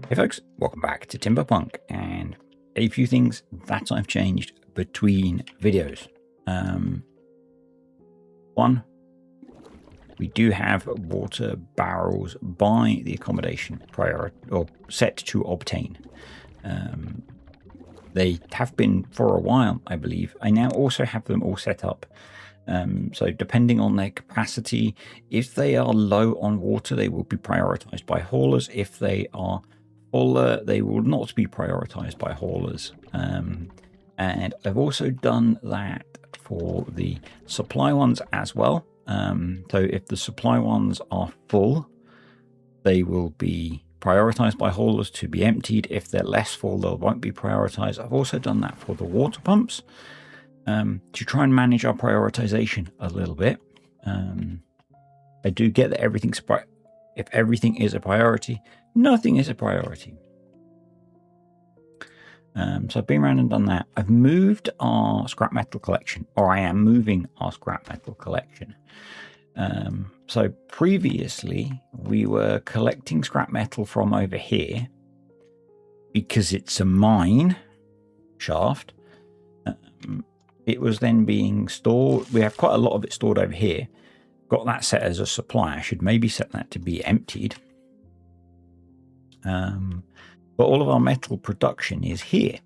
Hey folks, welcome back to Timberpunk, and a few things that I've changed between videos. One, we do have water barrels by the accommodation prior or set to obtain. They have been for a while, I believe. I now also have them all set up. So depending on their capacity, if they are low on water, they will be prioritized by haulers. If they are fuller, they will not be prioritized by haulers. And I've also done that for the supply ones as well. So if the supply ones are full, they will be prioritized by haulers to be emptied. If they're less full, they won't be prioritized. I've also done that for the water pumps to try and manage our prioritization a little bit. I do get that if everything is a priority, nothing is a priority. So I've been around and done that. I've moved our scrap metal collection, or I am moving our scrap metal collection. So previously we were collecting scrap metal from over here because it's a mine shaft. It was then being stored. We have quite a lot of it stored over here. Got that set as a supply. I should maybe set that to be emptied. But all of our metal production is here.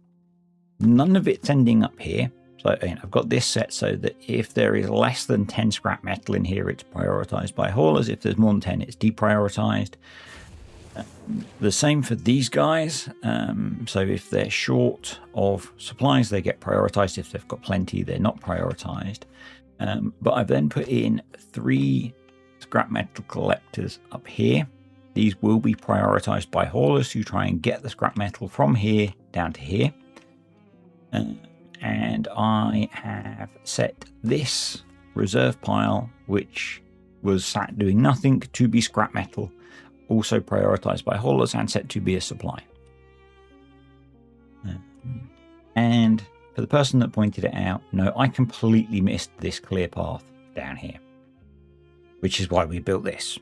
None of it's ending up here. So I've got this set so that if there is less than 10 scrap metal in here, it's prioritized by haulers. If there's more than 10, it's deprioritized. The same for these guys. So if they're short of supplies, they get prioritized. If they've got plenty, they're not prioritized. But I've then put in 3 scrap metal collectors up here. These will be prioritized by haulers who try and get the scrap metal from here down to here. And I have set this reserve pile, which was sat doing nothing, to be scrap metal, also prioritized by haulers and set to be a supply. And for the person that pointed it out, no, I completely missed this clear path down here, which is why we built this,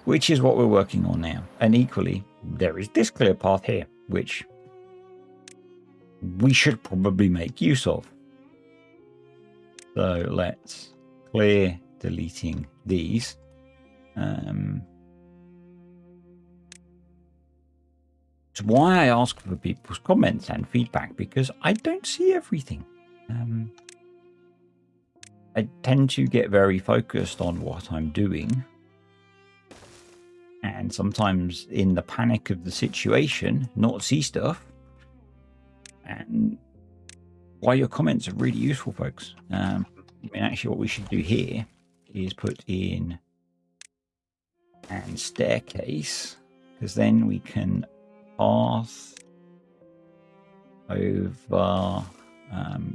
which is what we're working on now. And equally, there is this clear path here, which we should probably make use of. So let's clear deleting these. It's why I ask for people's comments and feedback, because I don't see everything. I tend to get very focused on what I'm doing. And sometimes in the panic of the situation, not see stuff. And why your comments are really useful, folks. I mean, actually what we should do here is put in and staircase, because then we can path over.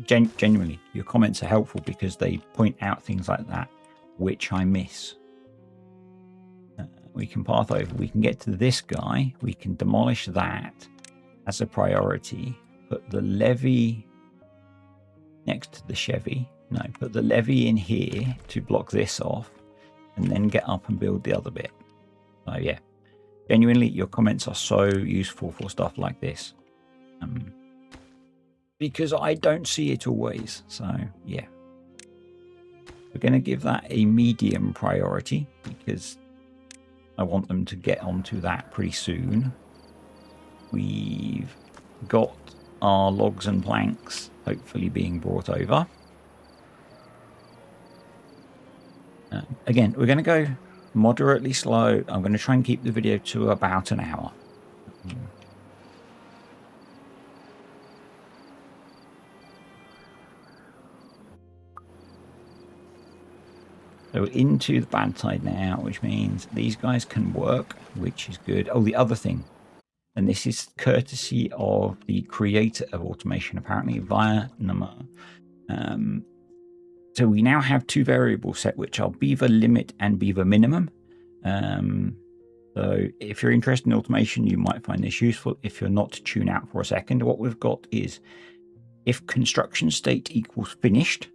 Genuinely, your comments are helpful because they point out things like that, which I miss. We can path over. We can get to this guy. We can demolish that as a priority. Put the levy next to the Chevy. No, put the levy in here to block this off, and then get up and build the other bit. So yeah, genuinely, your comments are so useful for stuff like this, because I don't see it always. So yeah, we're going to give that a medium priority because I want them to get onto that pretty soon. We've got our logs and planks hopefully being brought over. Again, we're going to go moderately slow. I'm going to try and keep the video to about an hour. So into the bad side now, which means these guys can work, which is good. Oh, the other thing, and this is courtesy of the creator of automation, apparently, via Nama. So we now have 2 variables set, which are beaver limit and beaver minimum. So if you're interested in automation, you might find this useful. If you're not, tune out for a second. What we've got is if construction state equals finished,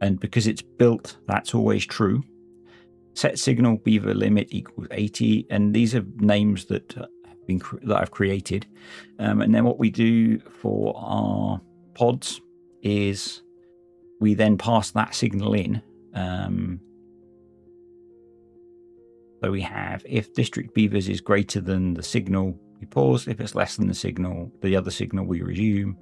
and because it's built, that's always true. set signal beaver limit equals 80, and these are names that have been that I've created. And then what we do for our pods is we then pass that signal in. So we have, if district beavers is greater than the signal, we pause. If it's less than the signal, the other signal, we resume.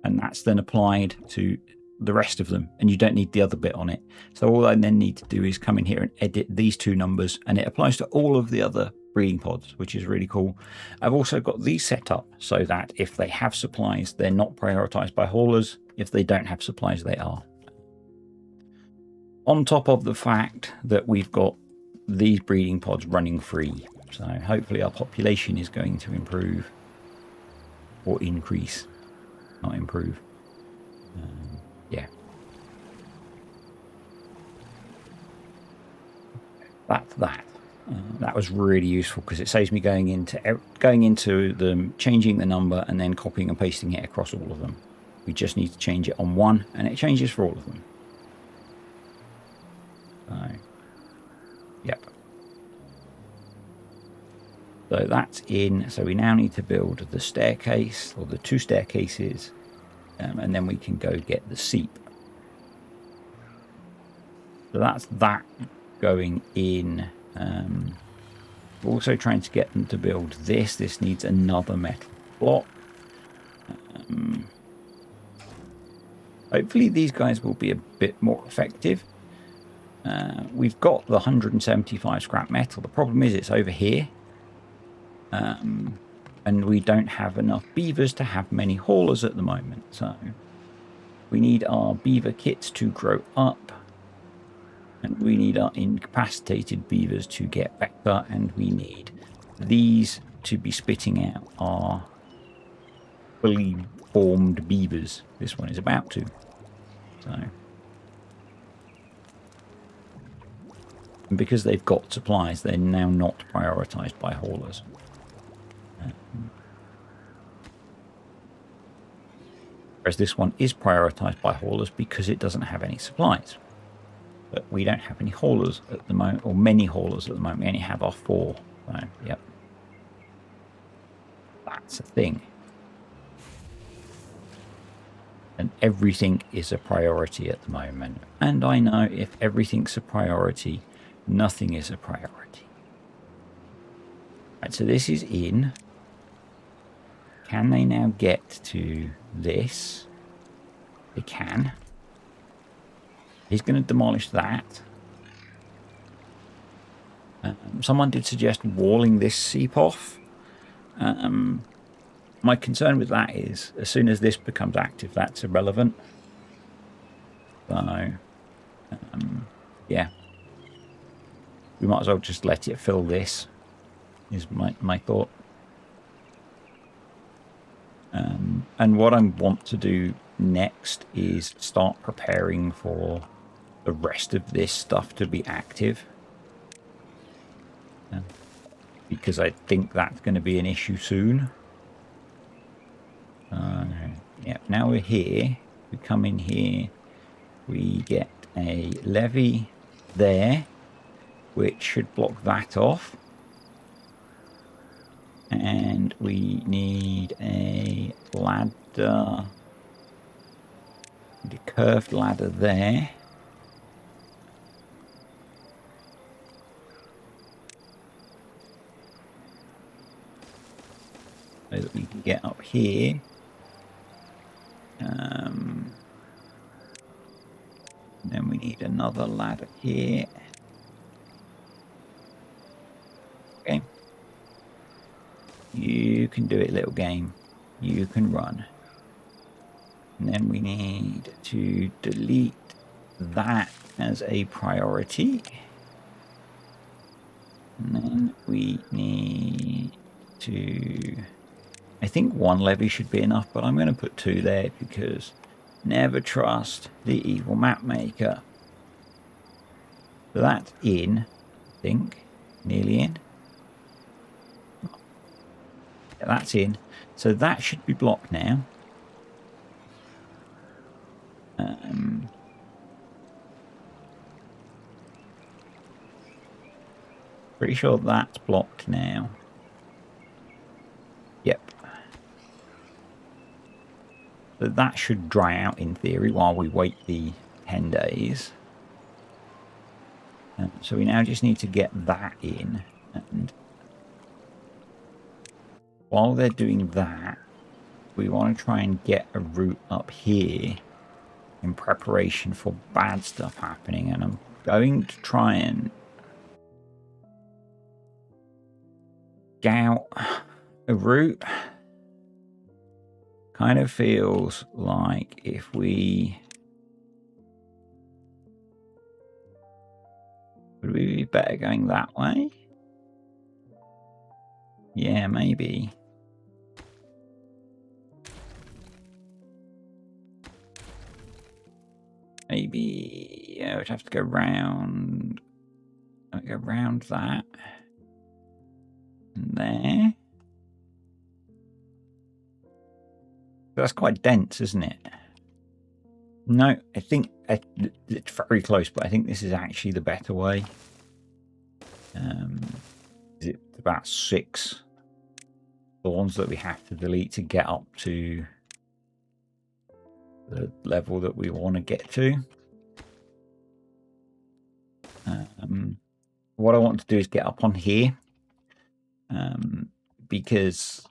And that's then applied to the rest of them. And you don't need the other bit on it. So all I then need to do is come in here and edit these two numbers. And it applies to all of the other breeding pods, which is really cool. I've also got these set up so that if they have supplies, they're not prioritized by haulers. If they don't have supplies, they are. On top of the fact that we've got these breeding pods running free. So hopefully our population is going to improve or increase, not improve. Yeah. That's that. That was really useful because it saves me going into them, changing the number, and then copying and pasting it across all of them. We just need to change it on one, and it changes for all of them. So, yep. So that's in. So we now need to build the staircase, or the two staircases, and then we can go get the seep. So that's that going in. We're also trying to get them to build this. This needs another metal block. Hopefully these guys will be a bit more effective. We've got the 175 scrap metal. The problem is it's over here. And we don't have enough beavers to have many haulers at the moment. So we need our beaver kits to grow up. And we need our incapacitated beavers to get better. And we need these to be spitting out our fully formed beavers. This one is about to. So, and because they've got supplies, they're now not prioritized by haulers. Whereas this one is prioritized by haulers because it doesn't have any supplies. But we don't have any haulers at the moment, or many haulers at the moment. We only have our 4. So, yep. That's a thing. And everything is a priority at the moment. And I know if everything's a priority, nothing is a priority. Right, so this is in. Can they now get to this? They can. He's going to demolish that. Someone did suggest walling this seep off. My concern with that is, as soon as this becomes active, that's irrelevant. So, yeah. We might as well just let it fill this, is my thought. And what I want to do next is start preparing for the rest of this stuff to be active. Because I think that's going to be an issue soon. Yeah, now we're here. We come in here. We get a levee there, which should block that off. And we need a ladder, a curved ladder there. So that we can get up here. Then we need another ladder here. Okay. You can do it, little game. You can run. And then we need to delete that as a priority. And then we need to... I think 1 levee should be enough, but I'm going to put 2 there because never trust the evil map maker. So that's in, I think. Nearly in. Yeah, that's in. So that should be blocked now. Pretty sure that's blocked now. Yep. So that should dry out in theory while we wait the 10 days. So we now just need to get that in. And while they're doing that, we want to try and get a route up here in preparation for bad stuff happening. And I'm going to try and scout a route. Kind of feels like if we... Would we be better going that way? Yeah, maybe. Maybe, yeah, we'd have to go round. Go round that. And there. That's quite dense, isn't it? No, I think it's very close, but I think this is actually the better way. It's about 6 thorns that we have to delete to get up to the level that we want to get to. What I want to do is get up on here, because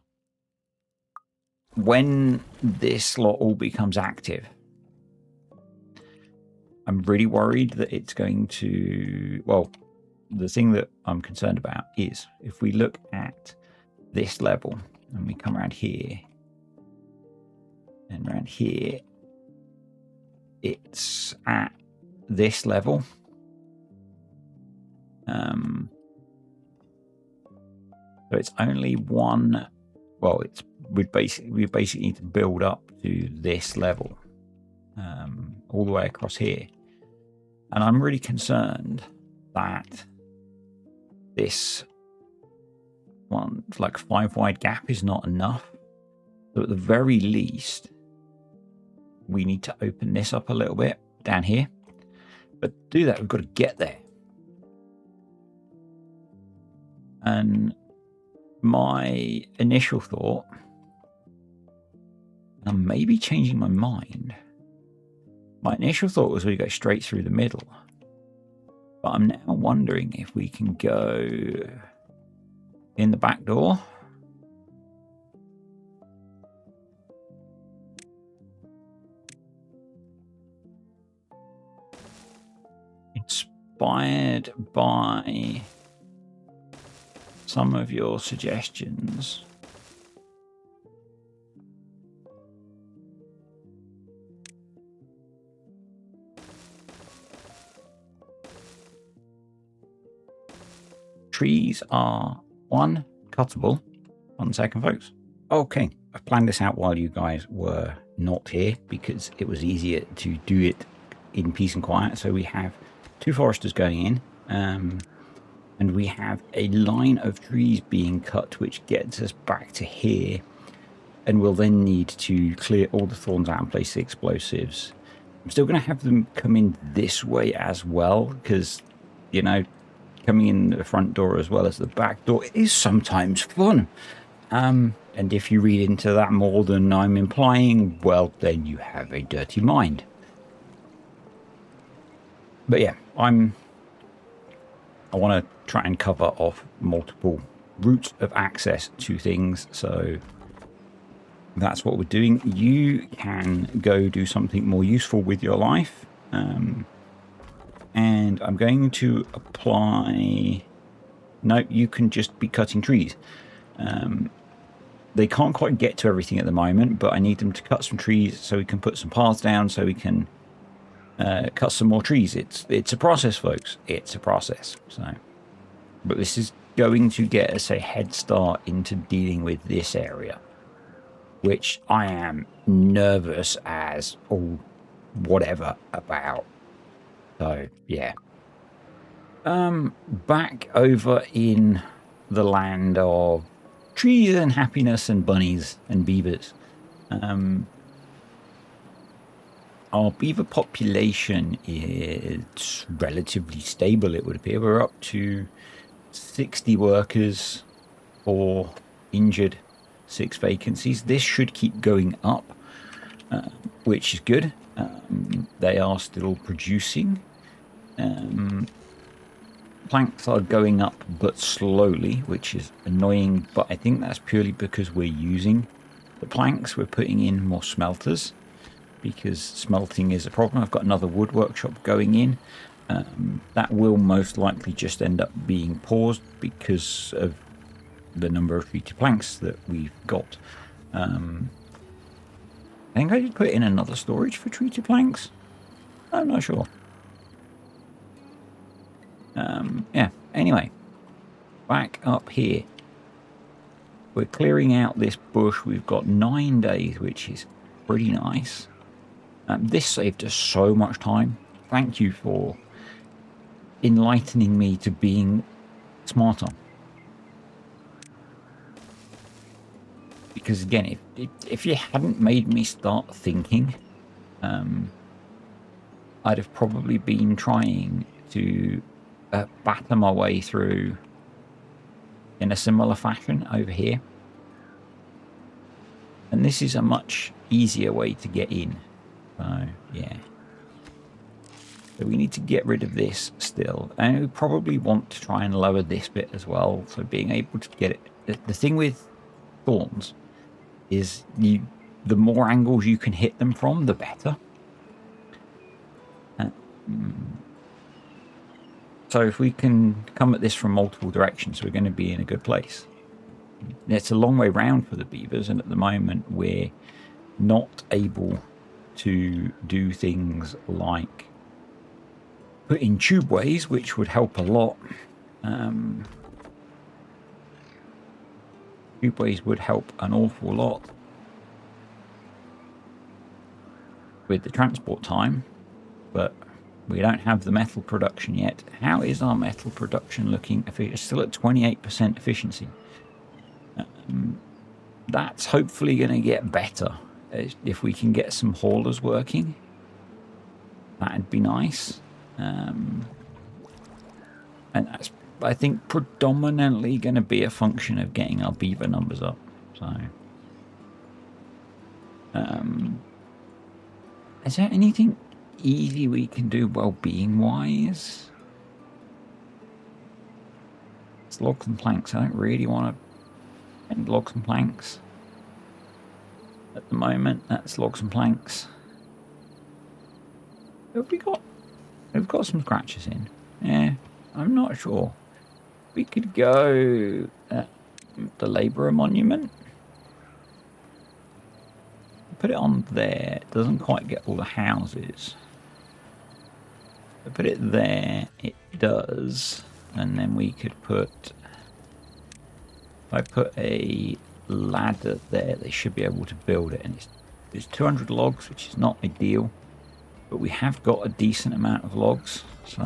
when this slot all becomes active, I'm really worried that it's going to... Well, the thing that I'm concerned about is if we look at this level and we come around here and around here, it's at this level. So it's only one... Well, we basically need to build up to this level, all the way across here. And I'm really concerned that this one, like 5 wide gap, is not enough. So at the very least, we need to open this up a little bit down here. But to do that, we've got to get there. And my initial thought, and I'm maybe changing my mind, my initial thought was we go straight through the middle. But I'm now wondering if we can go in the back door. Inspired by some of your suggestions, trees are cuttable. 1 second, folks. Okay, I've planned this out while you guys were not here because it was easier to do it in peace and quiet. So we have 2 foresters going in, and we have a line of trees being cut, which gets us back to here, and we'll then need to clear all the thorns out and place the explosives. I'm still going to have them come in this way as well, because, you know, coming in the front door as well as the back door is sometimes fun. And if you read into that more than I'm implying, well, then you have a dirty mind. But yeah, I want to try and cover off multiple routes of access to things, so that's what we're doing. You can go do something more useful with your life, and I'm going to apply... No, you can just be cutting trees. They can't quite get to everything at the moment, but I need them to cut some trees so we can put some paths down, so we can cut some more trees. It's a process, folks. It's a process. So, but this is going to get us a head start into dealing with this area, which I am nervous as all whatever about. So yeah. Back over in the land of trees and happiness and bunnies and beavers. Our beaver population is relatively stable, it would appear. We're up to 60 workers for injured, 6 vacancies. This should keep going up, which is good. They are still producing. Planks are going up, but slowly, which is annoying. But I think that's purely because we're using the planks. We're putting in more smelters because smelting is a problem. I've got another wood workshop going in. That will most likely just end up being paused because of the number of treated planks that we've got. I think I did put in another storage for treated planks. I'm not sure. Yeah, anyway, back up here. We're clearing out this bush. We've got 9 days, which is pretty nice. This saved us so much time. Thank you for enlightening me to being smarter. Because again, if you hadn't made me start thinking, I'd have probably been trying to batter my way through in a similar fashion over here. And this is a much easier way to get in. So, yeah. So we need to get rid of this still. And we probably want to try and lower this bit as well. So being able to get it. The thing with thorns is the more angles you can hit them from, the better. So if we can come at this from multiple directions, we're going to be in a good place. It's a long way round for the beavers, and at the moment we're not able to do things like put in tubeways, which would help a lot. Tubeways would help an awful lot with the transport time, but we don't have the metal production yet. How is our metal production looking? It's still at 28% efficiency. That's hopefully going to get better. If we can get some haulers working, that'd be nice. And that's, I think, predominantly going to be a function of getting our beaver numbers up. So, is there anything easy we can do well-being wise? It's logs and planks. I don't really want to end logs and planks at the moment. That's logs and planks. Have we got? We've got some scratches in. Yeah, I'm not sure. We could go the labourer monument. Put it on there. It doesn't quite get all the houses. I put it there, it does. And then we could put, if I put a ladder there, they should be able to build it. And it's 200 logs, which is not ideal, but we have got a decent amount of logs. So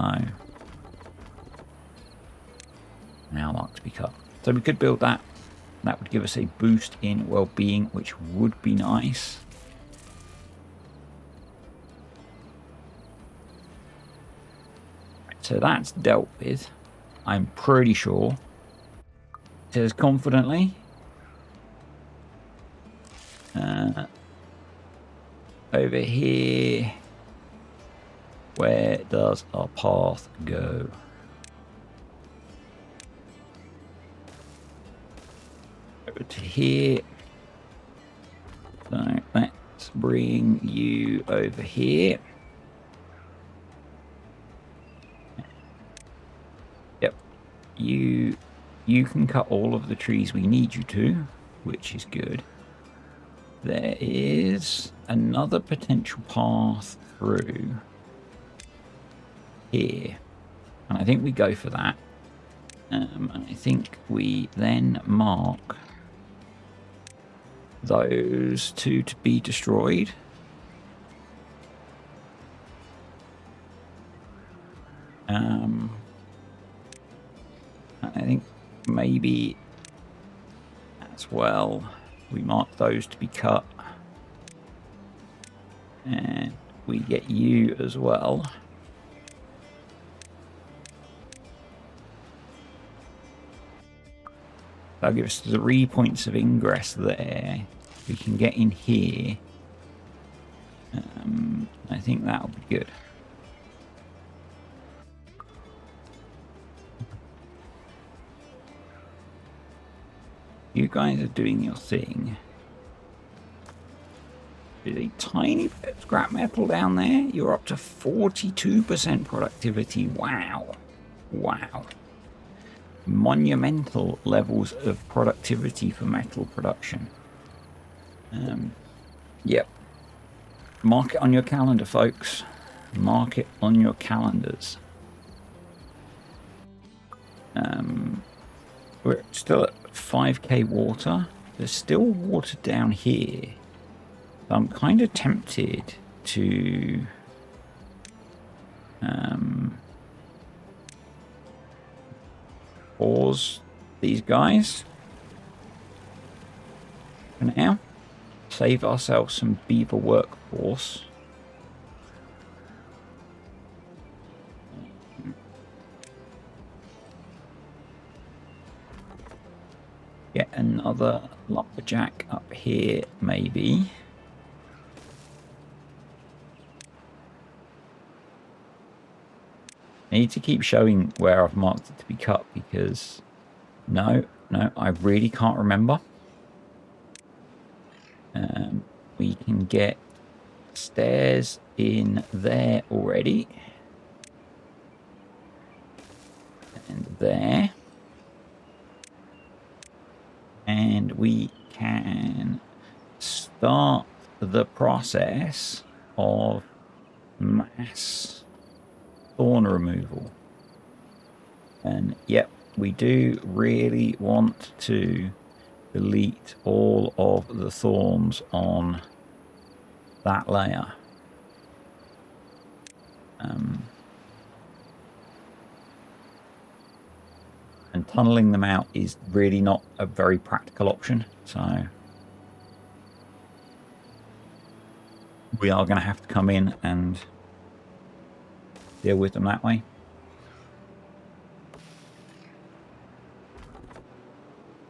now mark to be cut. So we could build that. That would give us a boost in well-being, which would be nice. So that's dealt with, I'm pretty sure. It says confidently. Over here, where does our path go? Over to here. So let's bring you over here. Yep, you can cut all of the trees we need you to, which is good. There is another potential path through here, and I think we go for that. And I think we then mark those two to be destroyed. I think maybe as well we mark those to be cut, and we get you as well. That'll give us 3 points of ingress there. We can get in here. I think that'll be good. You guys are doing your thing. There's a tiny bit of scrap metal down there. You're up to 42% productivity. Wow. Wow. Monumental levels of productivity for metal production. Yep. Mark it on your calendar, folks. Mark it on your calendars. We're still at 5k water. There's still water down here. I'm kind of tempted to pause these guys for now. Save ourselves some beaver workforce. Get another lumberjack up here, maybe. I need to keep showing where I've marked it to be cut because no, I really can't remember. We can get stairs in there already. And there. And we can start the process of mass thorn removal. And yep, we do really want to delete all of the thorns on that layer. And tunneling them out is really not a very practical option, so we are going to have to come in and deal with them that way.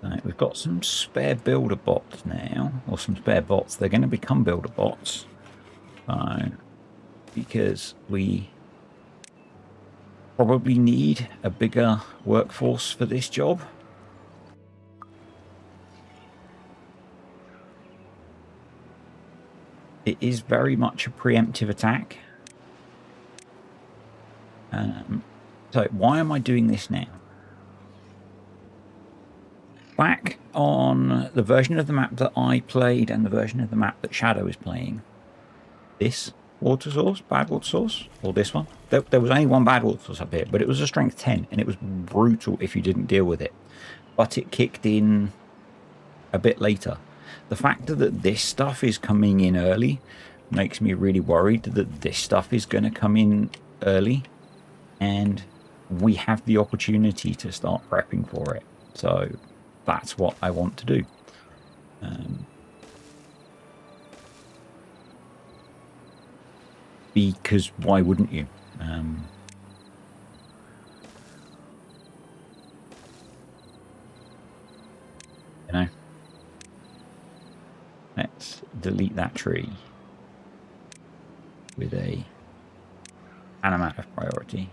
Right, we've got some spare builder bots now, or some spare bots. They're going to become builder bots, because we probably need a bigger workforce for this job. It is very much a preemptive attack. So why am I doing this now? Back on the version of the map that I played and the version of the map that Shadow is playing, this water source, bad water source, or this one, there was only one bad water source up here, but it was a strength 10 and it was brutal if you didn't deal with it. But it kicked in a bit later. The fact that this stuff is coming in early makes me really worried that this stuff is going to come in early and we have the opportunity to start prepping for it. So that's what I want to do. Because why wouldn't you? You know, let's delete that tree with an amount of priority,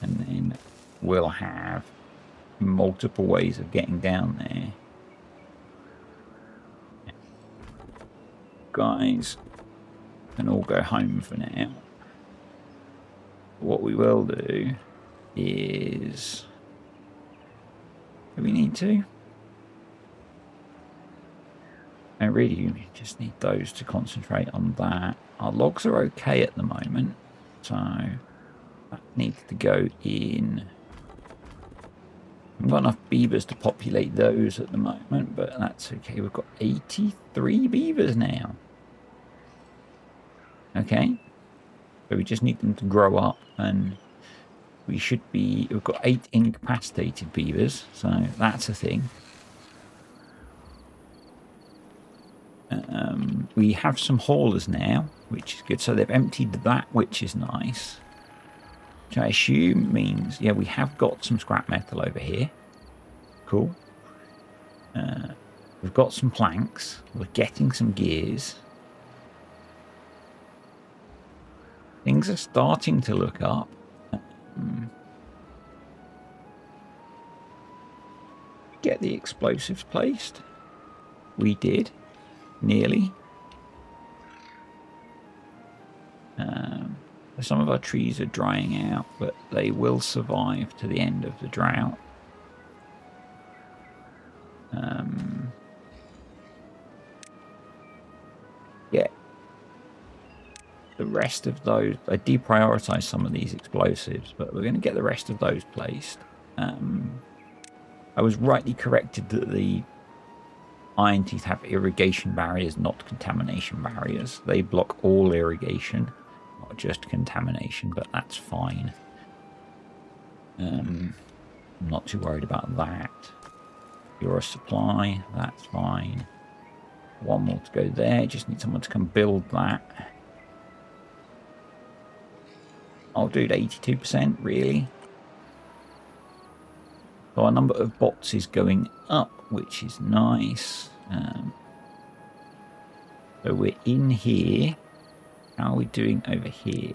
and then we'll have multiple ways of getting down there. Guys can all go home for now. What we will do is, do we need to? I really just need those to concentrate on that. Our logs are okay at the moment, so that needs to go in. We've got enough beavers to populate those at the moment, but that's okay. We've got 83 beavers now. Okay, so we just need them to grow up, and we should be, we've got 8 incapacitated beavers, so that's a thing. We have some haulers now, which is good. So they've emptied that, which is nice. Which I assume means, yeah, we have got some scrap metal over here. cool. We've got some planks. We're getting some gears. Things are starting to look up. Get the explosives placed. We did. Nearly. Some of our trees are drying out, but they will survive to the end of the drought. Yeah. The rest of those, I deprioritized some of these explosives, but we're going to get the rest of those placed. I was rightly corrected that the iron teeth have irrigation barriers, not contamination barriers. They block all irrigation, not just contamination, but that's fine. I'm not too worried about that. You're a supply, that's fine. One more to go there, just need someone to come build that. I'll do it 82%, really. So our number of bots is going up, which is nice. So we're in here. How are we doing over here?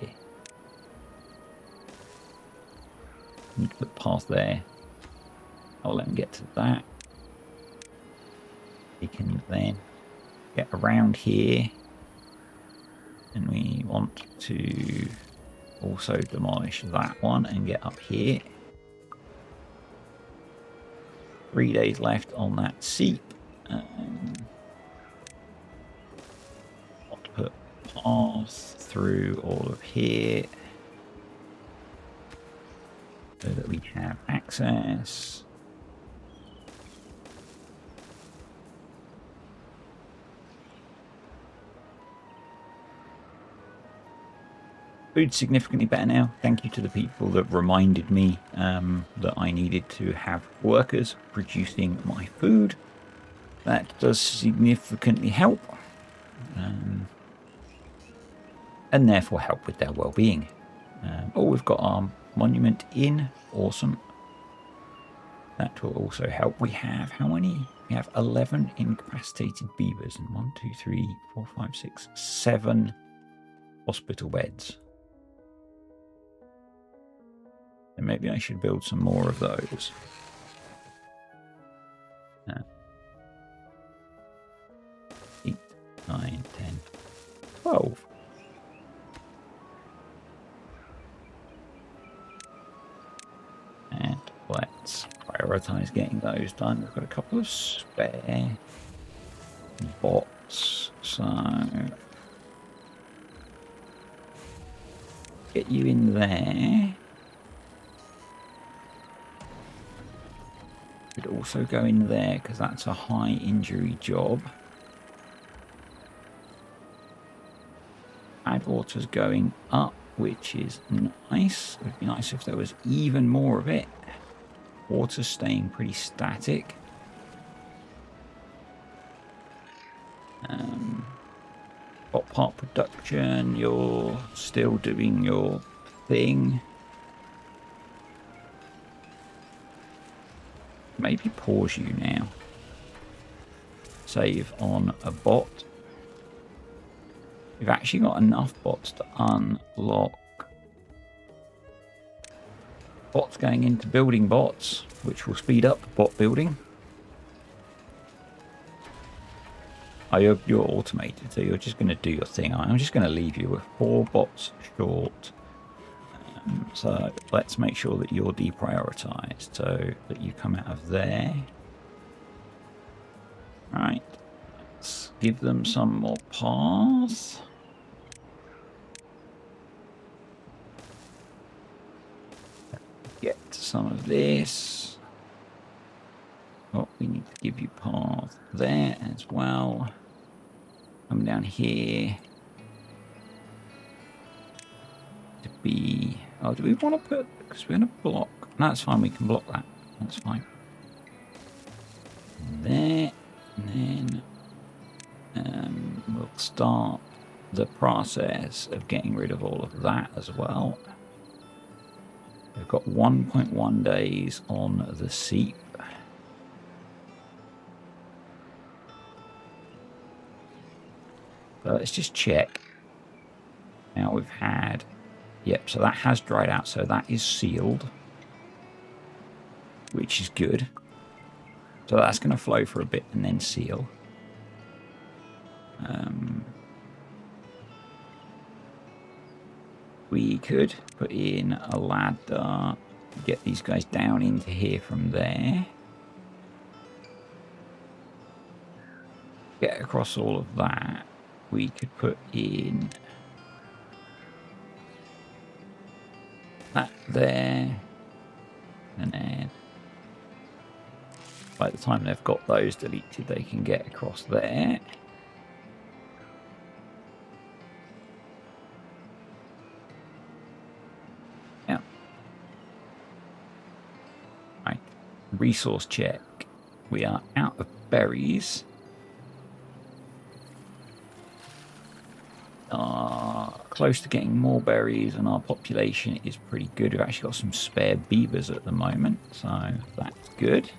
Need to put the path there. I'll let them get to that. We can then get around here. And we want to also demolish that one and get up here. 3 days left on that seep. Want to put paths through all of here so that we have access. Food's significantly better now. Thank you to the people that reminded me that I needed to have workers producing my food. That does significantly help. And therefore help with their well-being. Oh, we've got our monument in. Awesome. That will also help. We have how many? We have 11 incapacitated beavers and 1, 2, 3, 4, 5, 6, 7 hospital beds. And maybe I should build some more of those. 8, 9, 10, 12. And let's prioritize getting those done. We've got a couple of spare bots, so get you in there. Could also go in there because that's a high injury job. Badwater's going up, which is nice. It would be nice if there was even more of it. Water's staying pretty static. Bot part production, you're still doing your thing. Maybe pause you now. Save on a bot. We've actually got enough bots to unlock bots going into building bots, which will speed up bot building. You're automated, so you're just going to do your thing. I'm just going to leave you with 4 bots short. So let's make sure that you're deprioritized so that you come out of there. Right. Let's give them some more paths. Get some of this. Oh, we need to give you path there as well. Come down here. To be... Oh, do we want to put... Because we're going to block... No, that's fine. We can block that. That's fine. There. And then we'll start the process of getting rid of all of that as well. We've got 1.1 days on the seep. So let's just check. Now we've had, yep, so that has dried out. So that is sealed, which is good. So that's going to flow for a bit and then seal. We could put in a ladder, get these guys down into here from there. Get across all of that. We could put in that there. And then by the time they've got those deleted, they can get across there. Yeah. Right. Resource check. We are out of berries. Close to getting more berries, and our population is pretty good. We've actually got some spare beavers at the moment, so that's good.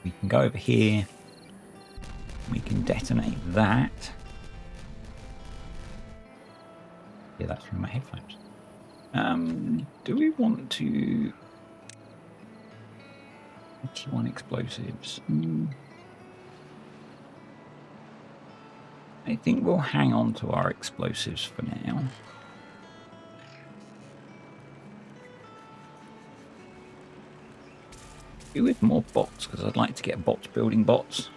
We can go over here. We can detonate that. Yeah, that's from my headphones. Do we want to... 81 explosives. I think we'll hang on to our explosives for now. Do with more bots, because I'd like to get bots building bots.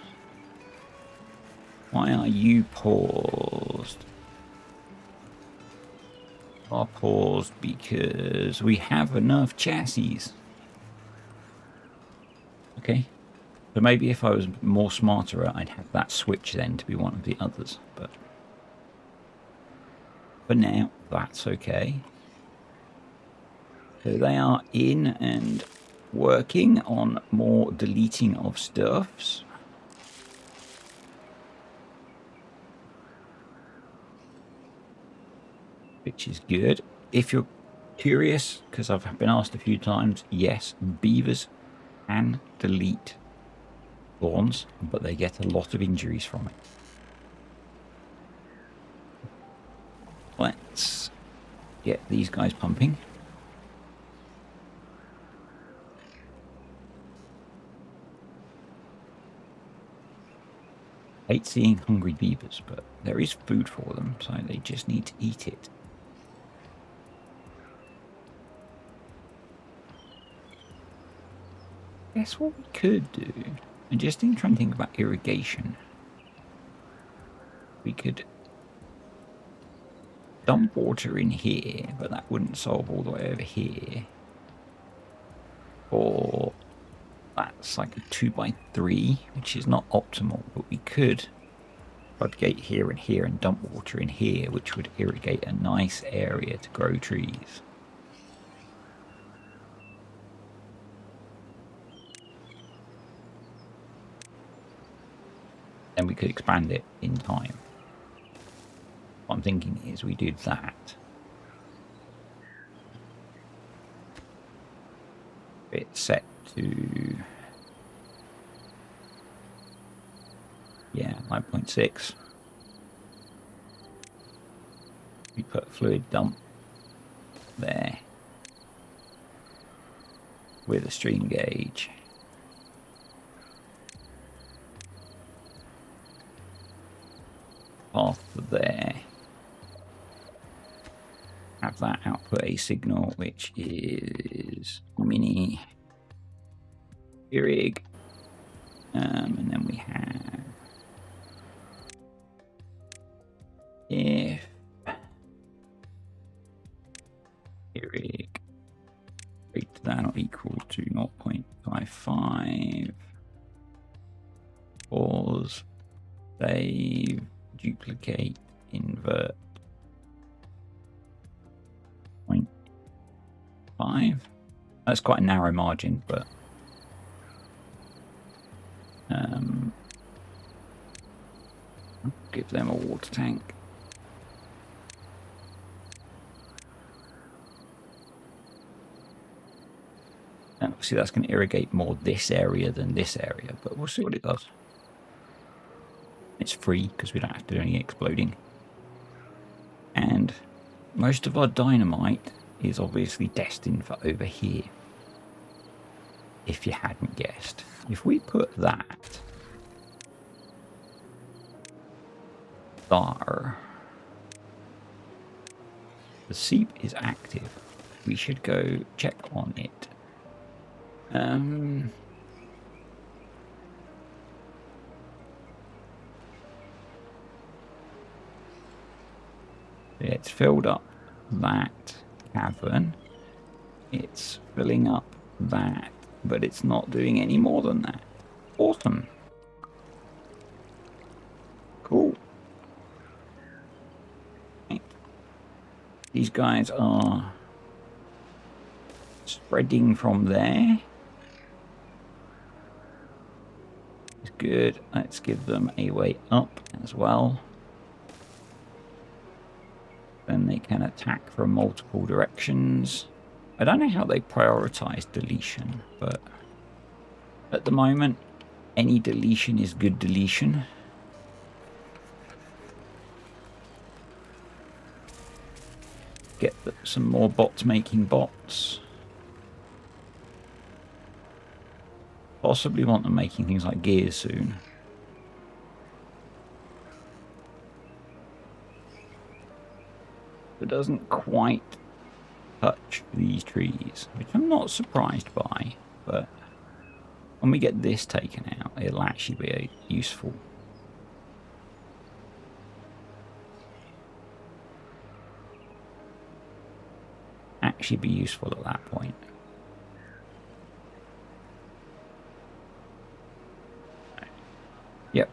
Why are you paused? Are paused because we have enough chassis. Okay. So maybe if I was more smarter, I'd have that switch then to be one of the others. But for now, that's okay. So they are in and working on more deleting of stuffs. Which is good. If you're curious, because I've been asked a few times, yes, beavers can delete spawns, but they get a lot of injuries from it. Let's get these guys pumping. Hate seeing hungry beavers, but there is food for them, so they just need to eat it. Guess what we could do? I'm just trying to think about irrigation. We could dump water in here, but that wouldn't solve all the way over here. Or that's like a 2x3, which is not optimal, but we could floodgate here and here and dump water in here, which would irrigate a nice area to grow trees. Then we could expand it in time. What I'm thinking is we do that. It's set to, yeah, 9.6. We put a fluid dump there with a stream gauge. Path there. Have that output a signal, which is mini irrig. And then we have if irrig greater than or equal to 0.55, pause, save, duplicate, invert 0.5. That's quite a narrow margin, but give them a water tank. And obviously that's going to irrigate more this area than this area, but we'll see what it does. It's free because we don't have to do any exploding. And most of our dynamite is obviously destined for over here. If you hadn't guessed. If we put that there, the seep is active. We should go check on it. It's filled up that cavern. It's filling up that, but it's not doing any more than that. Awesome. Cool. Okay. These guys are spreading from there. It's good. Let's give them a way up as well. Then they can attack from multiple directions. I don't know how they prioritize deletion, but at the moment, any deletion is good deletion. Get some more bots making bots. Possibly want them making things like gears soon. It doesn't quite touch these trees, which I'm not surprised by, but when we get this taken out, it'll actually be useful. Actually be useful at that point. Yep.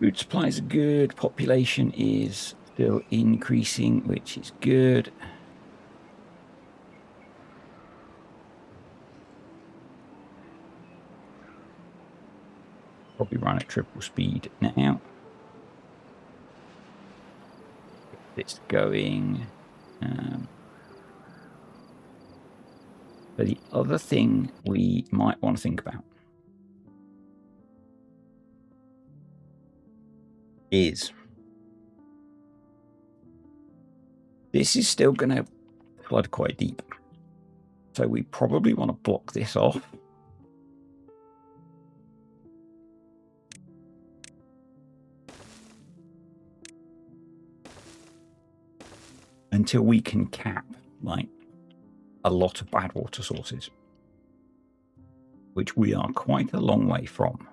Food supplies are good. Population is still increasing, which is good. Probably run at triple speed now. It's going. But the other thing we might want to think about is this is still going to flood quite deep. So we probably want to block this off. Until we can cap, like, a lot of Badwater sources. Which we are quite a long way from.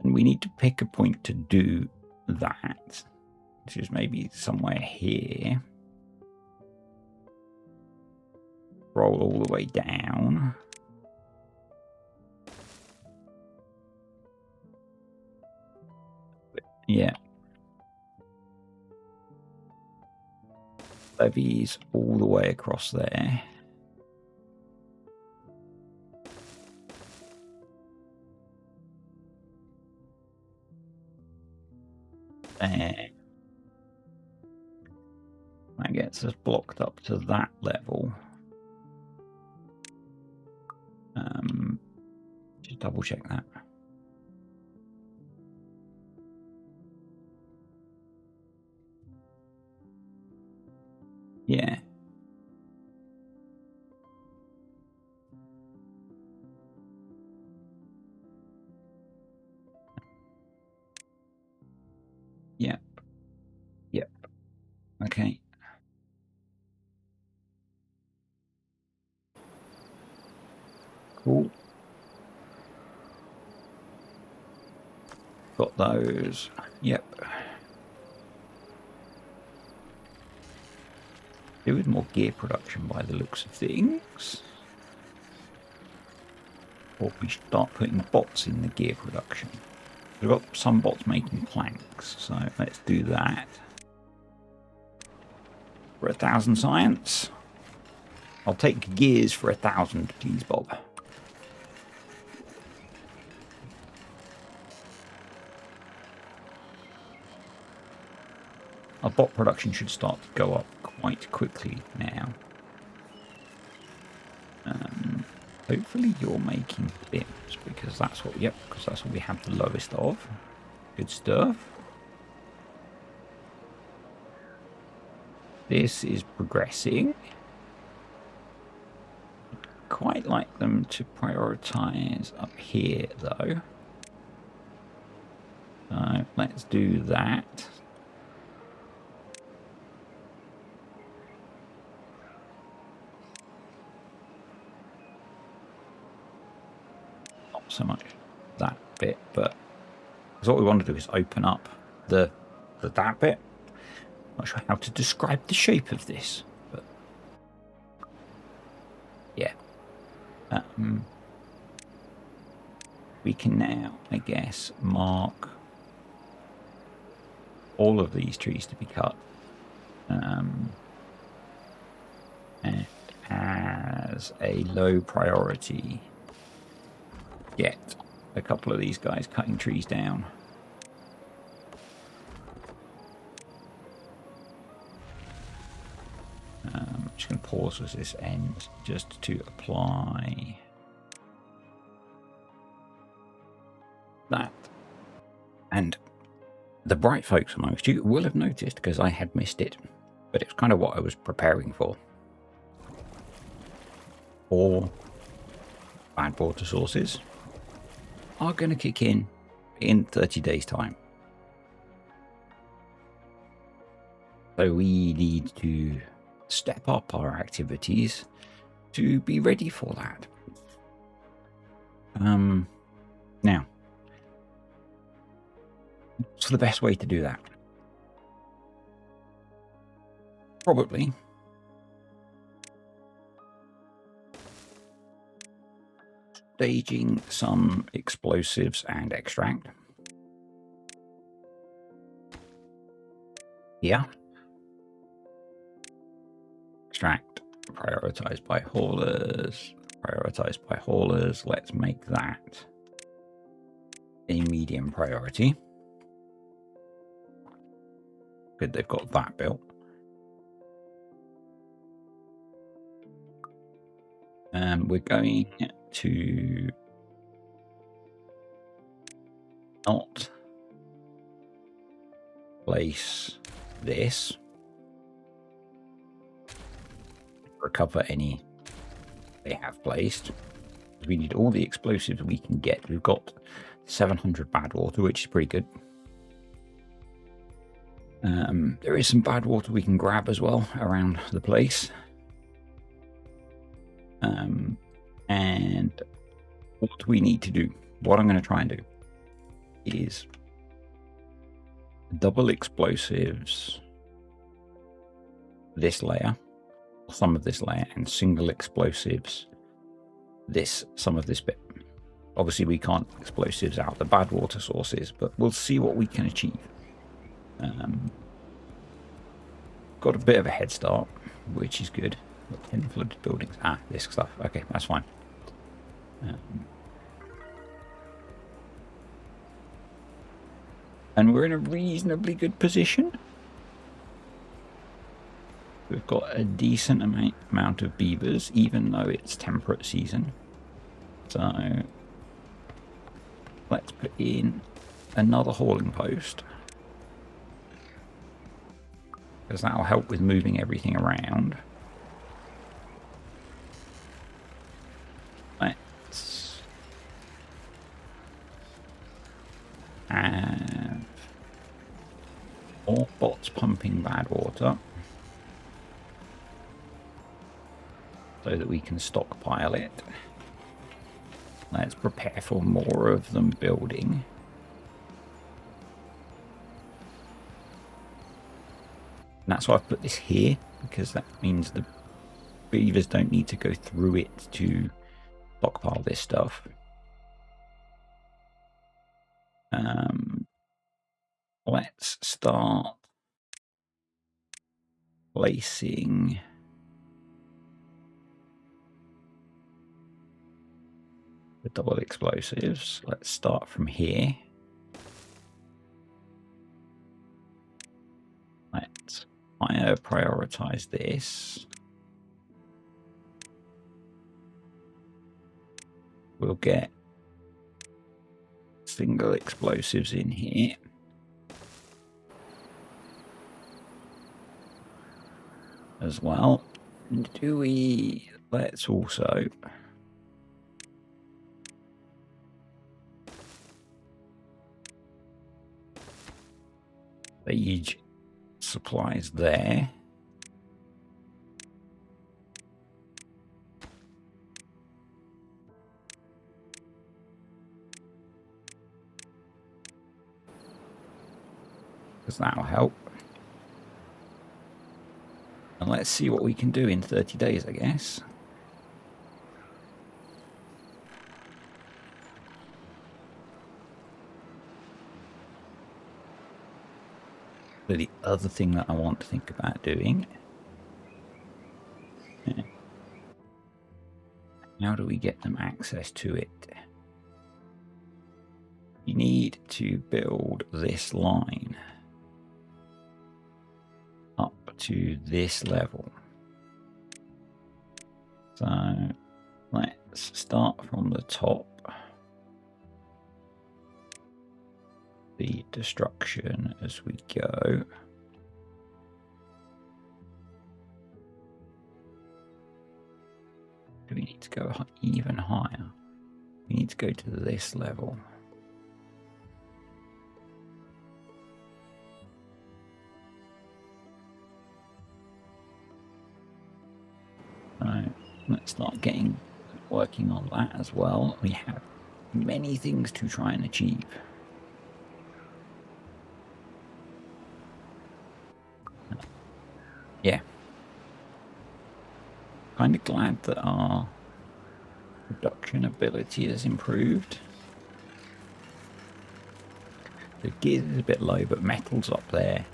And we need to pick a point to do that, which is maybe somewhere here. Roll all the way down. Yeah. Levees all the way across there. There. That gets us blocked up to that level. Just double check that. Yeah. Yep. Yep. Okay. Cool. Got those. Yep. There is more gear production by the looks of things. Or we should start putting bots in the gear production. We've got some bots making planks, so let's do that. For 1,000 science. I'll take gears for 1,000, please, Bob. Our bot production should start to go up quite quickly now. Hopefully you're making limbs, because that's what, yep, because that's what we have the lowest of. Good stuff. This is progressing. Quite like them to prioritize up here though. So let's do that. Not so much that bit, but because what we want to do is open up the that bit. Not sure how to describe the shape of this, but yeah. We can now, I guess, mark all of these trees to be cut. And as a low priority, get a couple of these guys cutting trees down. I'm just going to pause as this ends just to apply that. And the bright folks amongst you will have noticed, because I had missed it, but it's kind of what I was preparing for. All bad water sources are going to kick in 30 days' time. So we need to step up our activities to be ready for that. Now, what's the best way to do that? Probably staging some explosives and extract. Yeah. Extract, prioritized by haulers, prioritized by haulers. Let's make that a medium priority. Good, they've got that built. We're going to not place this. Recover any they have placed. We need all the explosives we can get. We've got 700 Badwater, which is pretty good. There is some Badwater we can grab as well around the place. And what we need to do, what I'm going to try and do, is double explosives this layer, some of this layer, and single explosives some of this bit. Obviously we can't explosives out the Badwater sources, but we'll see what we can achieve. Got a bit of a head start, which is good. 10 flooded buildings. This stuff. Okay, that's fine. And we're in a reasonably good position. We've got a decent amount of beavers, even though it's temperate season. So let's put in another hauling post, because that'll help with moving everything around. Let's have more bots pumping Badwater so that we can stockpile it. Let's prepare for more of them building. And that's why I've put this here, because that means the beavers don't need to go through it to stockpile this stuff. Let's start placing the double explosives. Let's start from here. Let's I prioritize this. We'll get single explosives in here. As well. And do we... Let's also... Siege supplies there. Because that'll help. And let's see what we can do in 30 days, I guess. So the other thing that I want to think about doing... How do we get them access to it? You need to build this line up to this level. So let's start from the top. The destruction as we go. Do we need to go even higher? We need to go to this level. So let's start working on that as well. We have many things to try and achieve. Yeah. Kind of glad that our production ability has improved. The gear is a bit low, but metal's up there.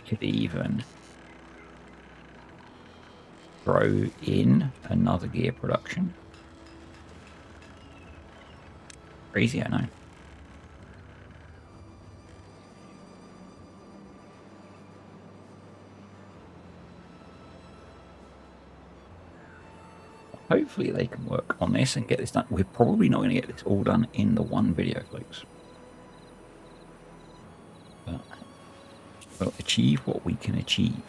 Could even throw in another gear production. Crazy, I know. Hopefully they can work on this and get this done. We're probably not going to get this all done in the one video, folks. But we'll achieve what we can achieve.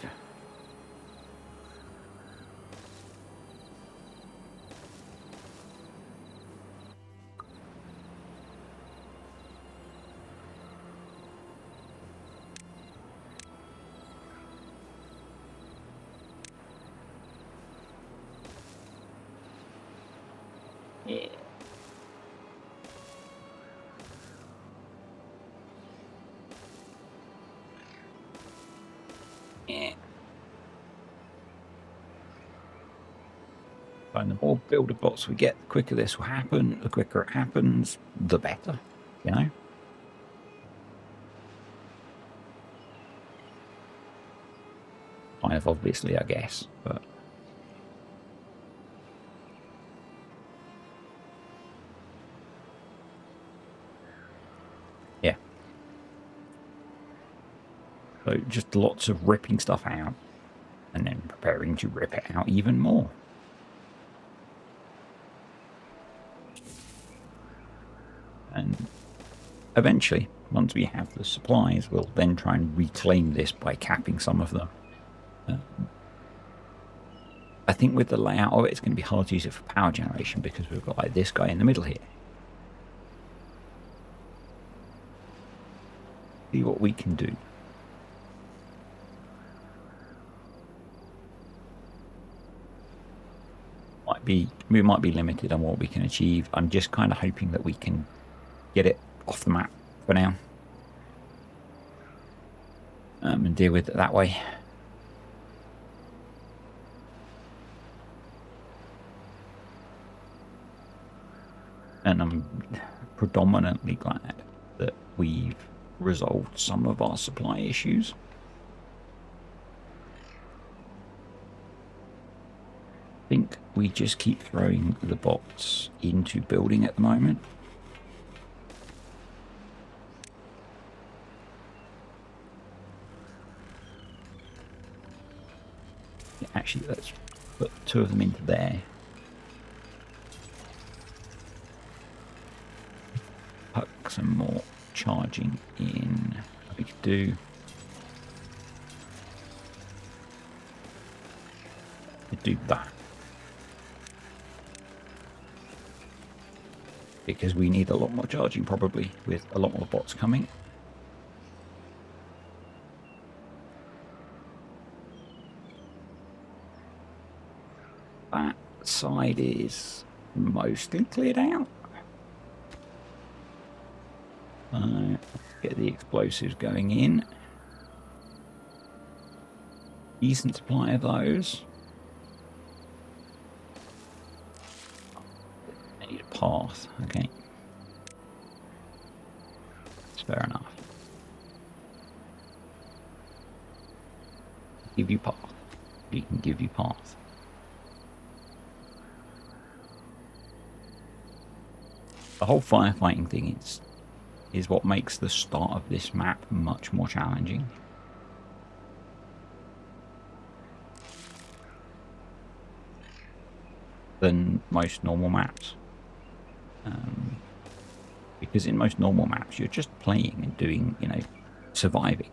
Yeah. Yeah. And the more builder bots we get, the quicker this will happen. The quicker it happens, the better, you know? Kind of obviously, I guess, but... yeah. So just lots of ripping stuff out and then preparing to rip it out even more. And eventually, once we have the supplies, we'll then try and reclaim this by capping some of them. I think with the layout of it, it's going to be hard to use it for power generation because we've got like this guy in the middle here. See what we can do. We might be limited on what we can achieve. I'm just kind of hoping that we can get it off the map for now. And deal with it that way. And I'm predominantly glad that we've resolved some of our supply issues. I think we just keep throwing the bots into building at the moment. . Actually, let's put 2 of them into there. Put some more charging in. We could do that. Because we need a lot more charging, probably, with a lot more bots coming. That side is mostly cleared out. Get the explosives going in. Decent supply of those. I need a path. Okay. It's fair enough. Give you path. We can give you path. The whole firefighting thing is what makes the start of this map much more challenging. Than most normal maps. Because in most normal maps, you're just playing and doing, surviving.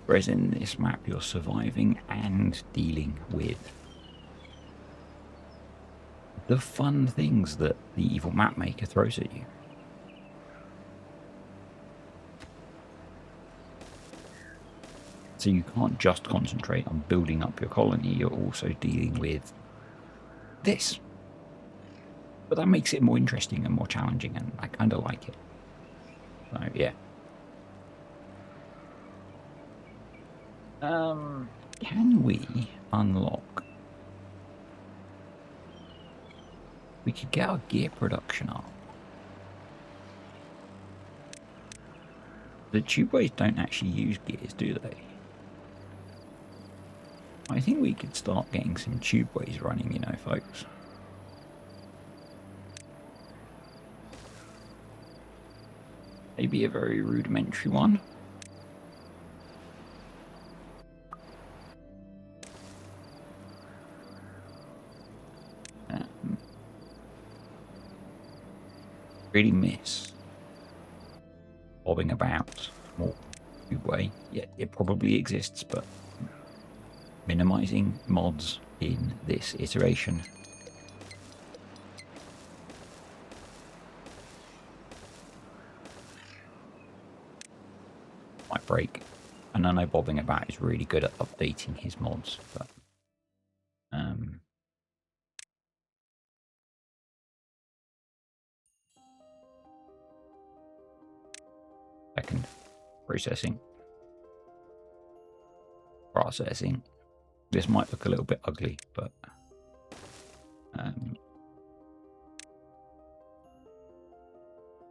Whereas in this map, you're surviving and dealing with the fun things that the evil map maker throws at you. So you can't just concentrate on building up your colony, you're also dealing with this. But that makes it more interesting and more challenging, and I kind of like it. So, yeah. Can we unlock? We could get our gear production up. The tubeways don't actually use gears, do they? I think we could start getting some tubeways running, folks. Maybe a very rudimentary one. Really miss bobbing about more tubeway. Yeah, it probably exists, but minimizing mods in this iteration. Might break. And I know bobbing about is really good at updating his mods, but second processing. This might look a little bit ugly, but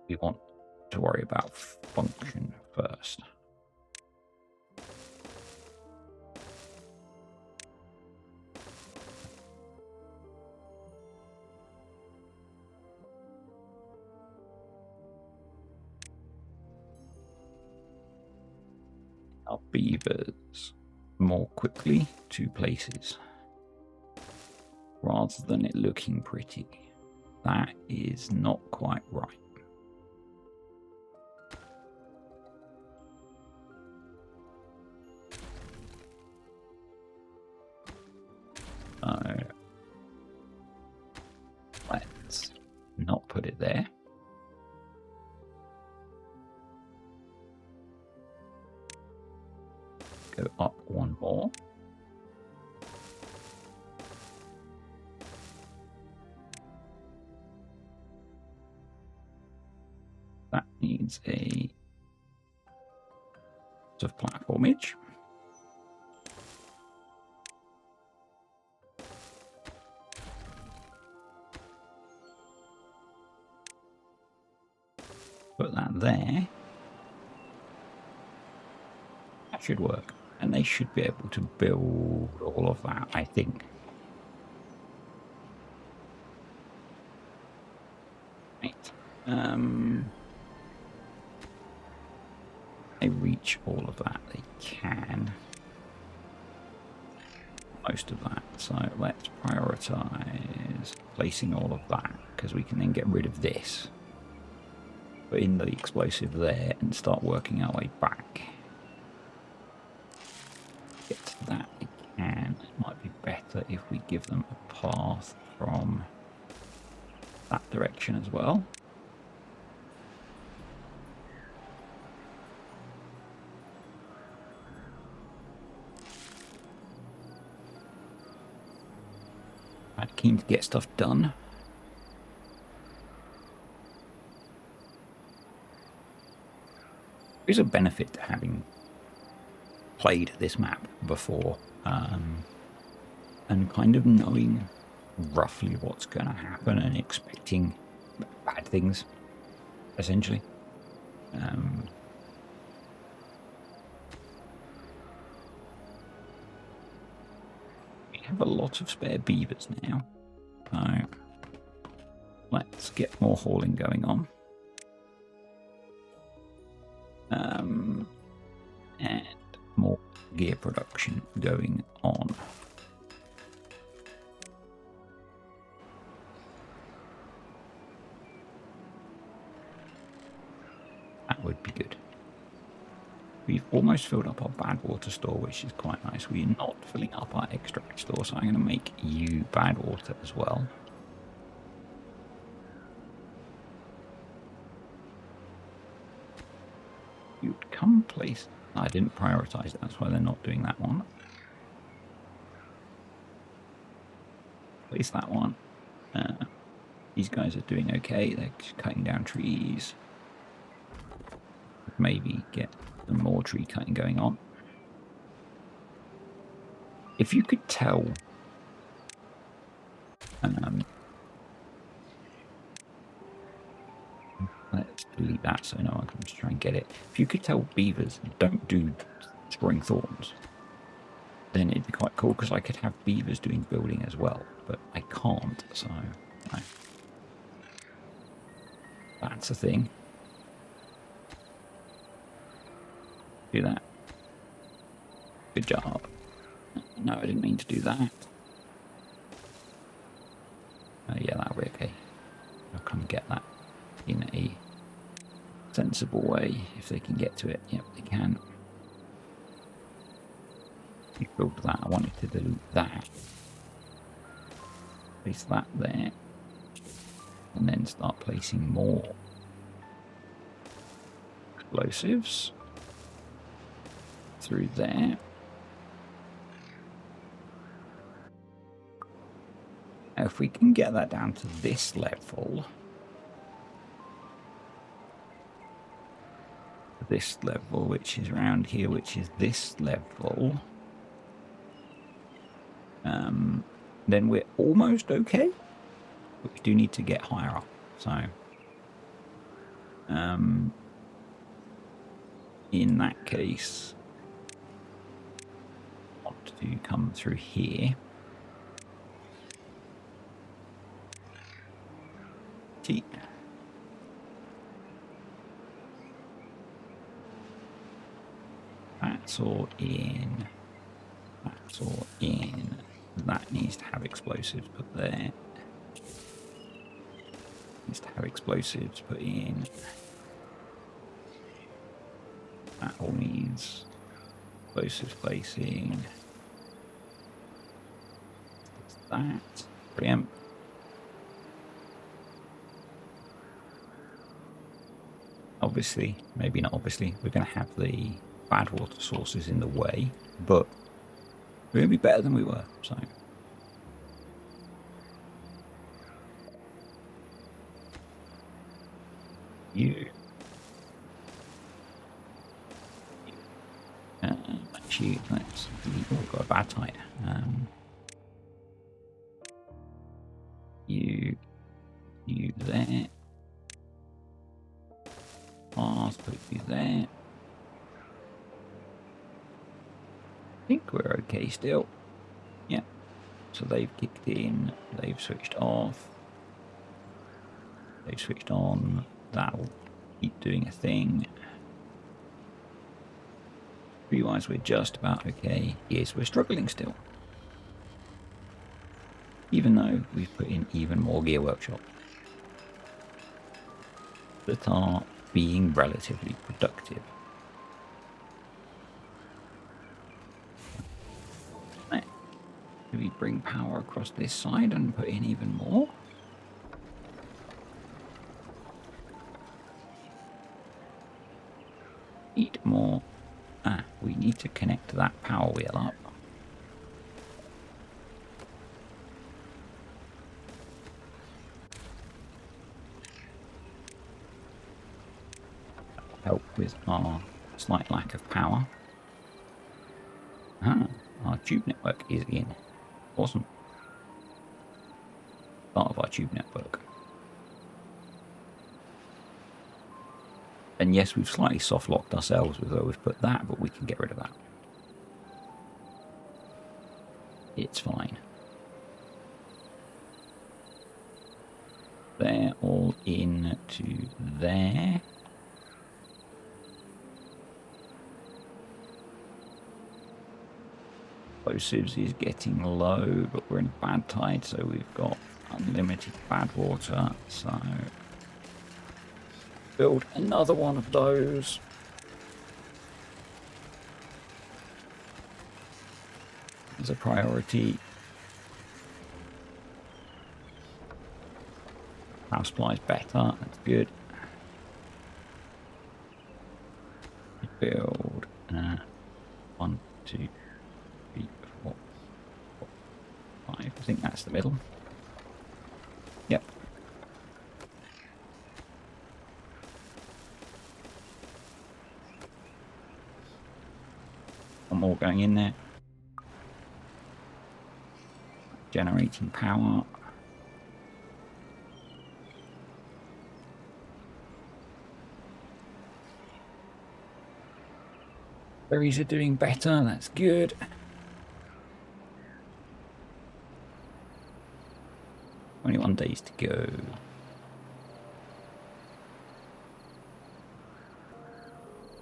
we want to worry about function first. Our beavers more quickly to places rather than it looking pretty. That is not quite right. Let's not put it there. Go up one more. That needs a sort of platformage. Put that there. That should work. And they should be able to build all of that, I think. Right. They reach all of that. They can. most of that. So let's prioritize placing all of that, because we can then get rid of this. Put in the explosive there and start working our way back. Get to that again. It might be better if we give them a path from that direction as well. I'm keen to get stuff done. There's a benefit to having played this map before, and kind of knowing roughly what's going to happen and expecting bad things, essentially. We have a lot of spare beavers now, so let's get more hauling going on. And more gear production going on. That would be good. We've almost filled up our Badwater store, which is quite nice. We're not filling up our extract store, so I'm going to make you Badwater as well. You'd come place. I didn't prioritize it, that's why they're not doing that one. Place that one. These guys are doing okay. They're cutting down trees. Maybe get some more tree cutting going on. If you could tell, let's delete that so no one can try and get it. If you could tell beavers don't do destroying thorns, then it'd be quite cool, because I could have beavers doing building as well, but I can't, so no. That's a thing. Do that. Good job. No, I didn't mean to do that. Yeah, that'll be okay. I'll come and get that in a sensible way if they can get to it. Yep, they can. You build that. I wanted to delete that. Place that there. And then start placing more explosives through there. Now, if we can get that down to this level, which is around here, which is this level, then we're almost okay. But we do need to get higher up. So, in that case, I want to come through here. That's all in. That's all in. That needs to have explosives put there. Needs to have explosives put in. That all needs explosives placing. That. Preempt. Obviously, maybe not obviously, we're going to have the Badwater sources in the way, but we're going to be better than we were, so. Actually, let's delete. Oh, got a bad type. You there. Let's put you there. I think we're okay still. Yeah. So they've kicked in. They've switched off. They've switched on. That'll keep doing a thing. Tree-wise, we're just about okay. Yes, we're struggling still. even though we've put in even more gear workshops that are being relatively productive. Right. Do we bring power across this side and put in even more? Need more. We need to connect that power wheel up. Help with our slight lack of power. Our tube network is in. Awesome. Part of our tube network. And yes, we've slightly soft locked ourselves with where we've put that, but we can get rid of that. It's fine. They're all in to there. Explosives is getting low, but we're in a bad tide, so we've got unlimited Badwater. So build another one of those. As a priority. Power supply is better. That's good. Build 1, 2, 3, 4, 5. I think that's the middle. Yep. One more going in there. Generating power. Berries are doing better. That's good. Only 1 days to go.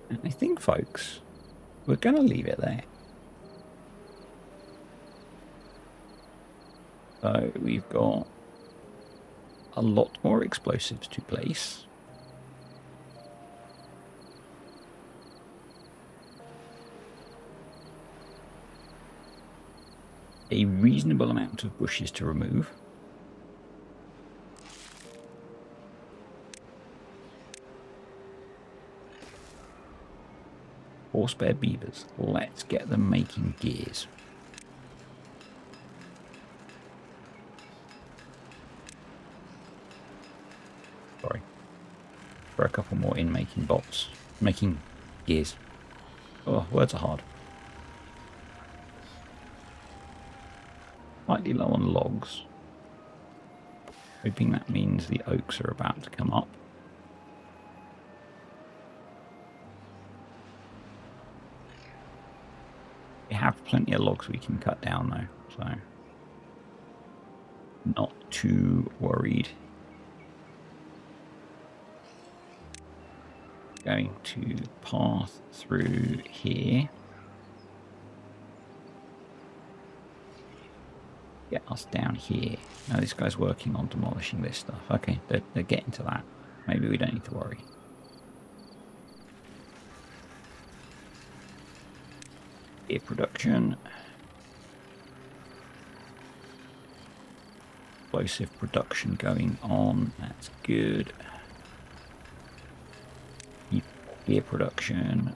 And I think, folks, we're going to leave it there. So we've got a lot more explosives to place. A reasonable amount of bushes to remove. 4 spare beavers. Let's get them making gears. Sorry. For a couple more in making bots. Making gears. Oh, words are hard. Slightly low on logs. Hoping that means the oaks are about to come up. We have plenty of logs we can cut down though, so not too worried. Going to path through here. Get us down here. Now this guy's working on demolishing this stuff. Okay, they're getting to that. Maybe we don't need to worry. Gear production. Explosive production going on. That's good. Gear production.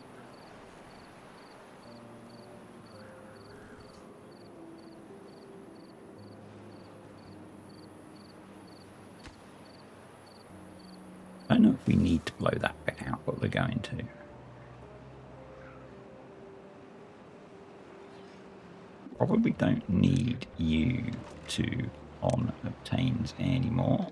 I don't know if we need to blow that back out, but we're going to. Probably don't need you to on obtains anymore.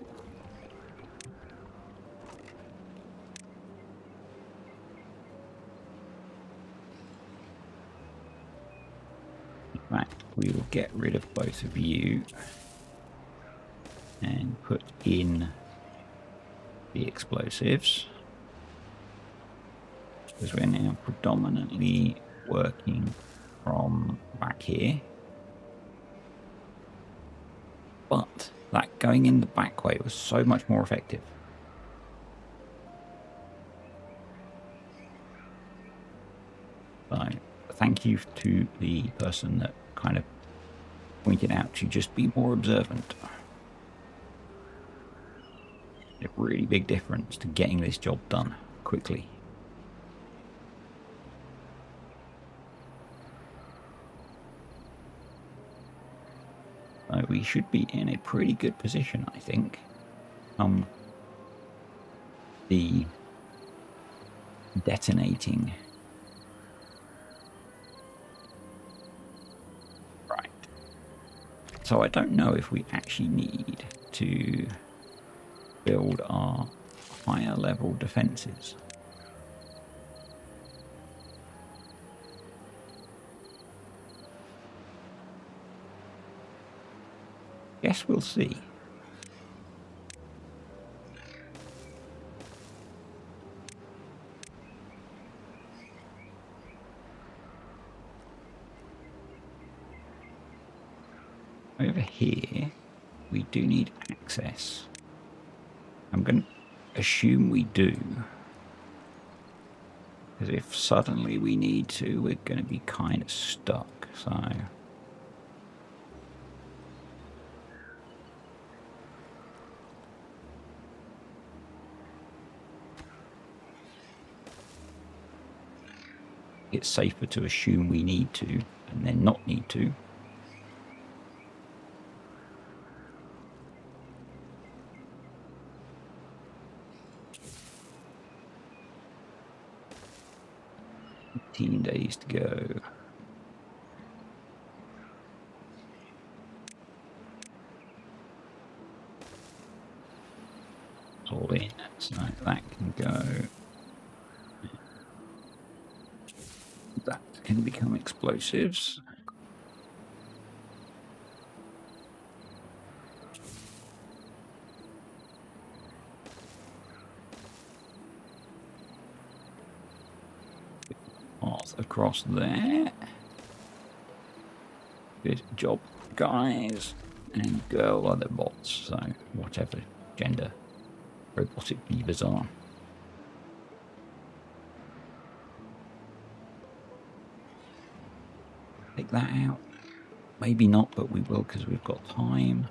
In fact, we will get rid of both of you and put in the explosives, because we're now predominantly working from back here. But that going in the back way was so much more effective. So thank you to the person that kind of pointed out to just be more observant. A really big difference to getting this job done quickly. So we should be in a pretty good position, I think. The detonating. Right. So I don't know if we actually need to build our higher level defenses. Guess we'll see. Over here, we do need access. I'm going to assume we do. Because if suddenly we need to, we're going to be kind of stuck. So it's safer to assume we need to and then not need to. Days to go. It's all in, so that can go. That can become explosives. Path across there. Good job, guys. And girl are the bots, so whatever gender robotic beavers are. Take that out. Maybe not, but we will because we've got time.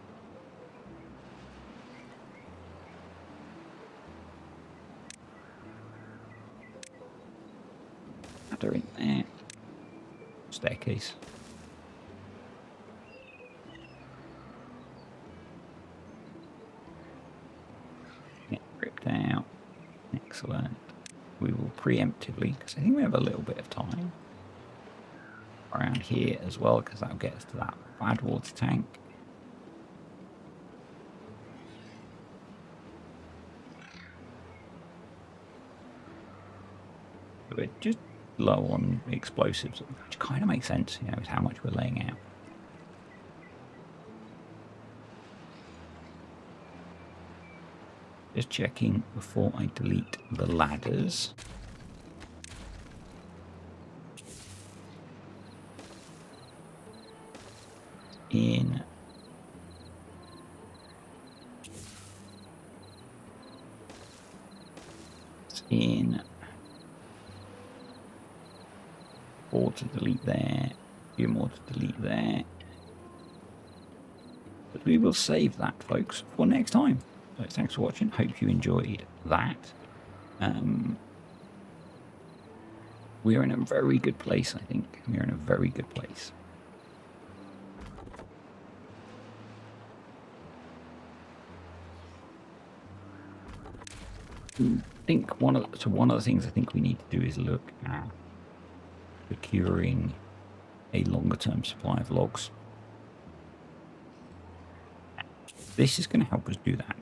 Ladder in there. Staircase. Get ripped out. Excellent. We will preemptively, because I think we have a little bit of time, around here as well, because that'll get us to that Badwater tank. We're just low on explosives, which kind of makes sense, you know, with how much we're laying out. Just checking before I delete the ladders. In. It's in. 4 to delete there. A few more to delete there. But we will save that, folks, for next time. So thanks for watching. Hope you enjoyed that. We're in a very good place, I think. We're in a very good place. I think one of the things I think we need to do is look at procuring a longer term supply of logs. This is going to help us do that.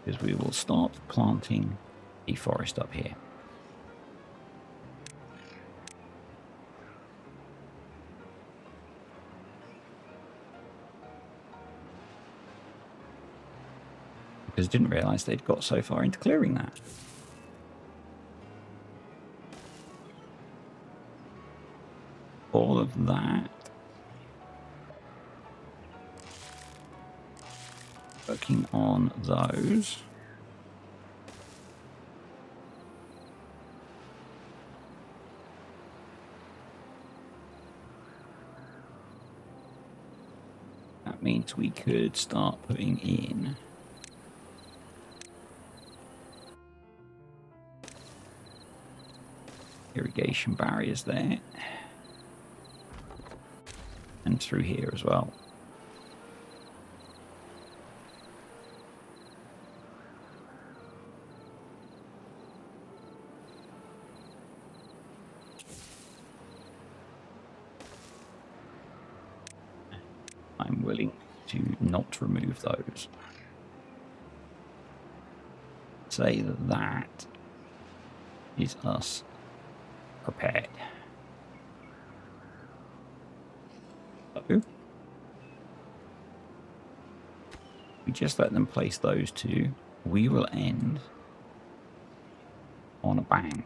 Because we will start planting a forest up here. because I didn't realise they'd got so far into clearing that. All of that. Working on those. That means we could start putting in irrigation barriers there. And through here as well. I'm willing to not remove those. Say that that is us prepared. So we just let them place those two. We will end on a bang.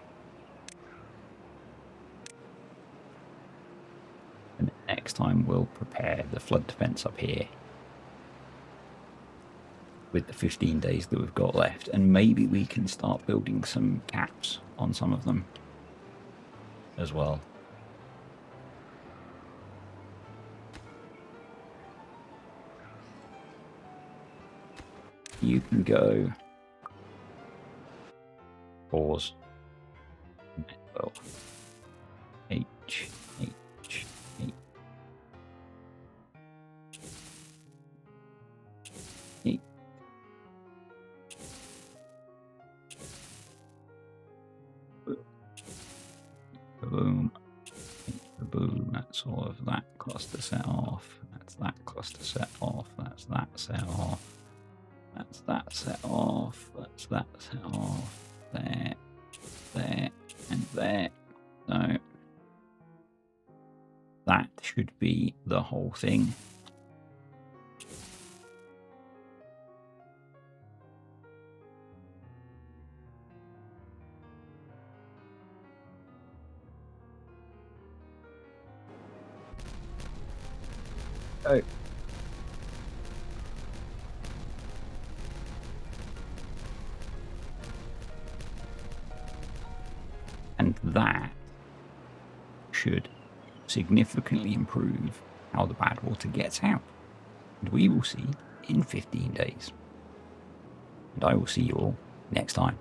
And next time we'll prepare the flood defense up here with the 15 days that we've got left, and maybe we can start building some caps on some of them as well. You can go pause. Well, H. Boom. Boom. That's all of that cluster set off. That's that cluster set off. That's that set off. That's that set off. That's that set off. There. There. And there. So that should be the whole thing. Oh. And that should significantly improve how the Badwater gets out. And we will see in 15 days. And I will see you all next time.